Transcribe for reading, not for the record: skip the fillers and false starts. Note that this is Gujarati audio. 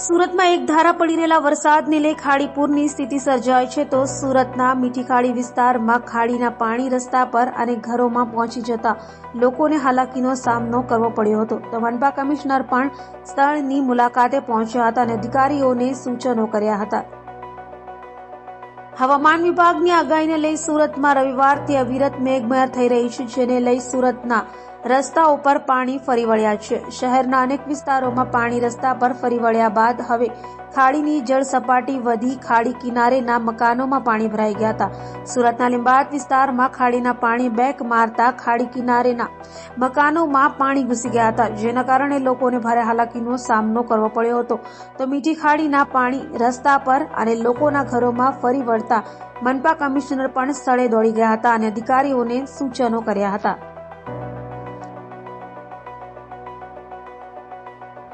સુરતમાં એક ધારા પડી રહેલા વરસાદને લઈ ખાડી પૂરની સ્થિતિ સર્જાઈ છે તો સુરતના મીઠી ખાડી વિસ્તારમાં ખાડીના પાણી રસ્તા પર અને ઘરોમાં પહોંચી જતા લોકોને હાલાકીનો સામનો કરવો પડ્યો હતો તો મનપા કમિશનર પણ સ્થળની મુલાકાતે પહોંચ્યા હતા અને અધિકારીઓને સૂચનો કર્યા હતા। હવામાન વિભાગની આગાહીને લઈ સુરતમાં રવિવારથી અવિરત મેઘમહેર થઈ રહી છે, જેને લઈ સુરતના રસ્તાઓ પર પાણી ફરી વળ્યા છે। શહેરના અનેક વિસ્તારોમાં પાણી રસ્તા પર ફરી વળ્યા બાદ હવે ખાડીની જળ સપાટી વધી ખાડી કિનારેના મકાનોમાં પાણી ભરાઈ ગયા હતા। સુરતના લીંબાયત વિસ્તારમાં ખાડીના પાણી બેક મારતા ખાડી કિનારેના મકાનોમાં પાણી ઘૂસી ગયા હતા, જેના કારણે લોકોને ભારે હાલાકીનો સામનો કરવો પડ્યો હતો તો મીઠી ખાડીના પાણી રસ્તા પર અને લોકોના ઘરોમાં ફરી વળતા મનપા કમિશનર પણ સ્થળે દોડી ગયા હતા અને અધિકારીઓને સૂચનો કર્યા હતા।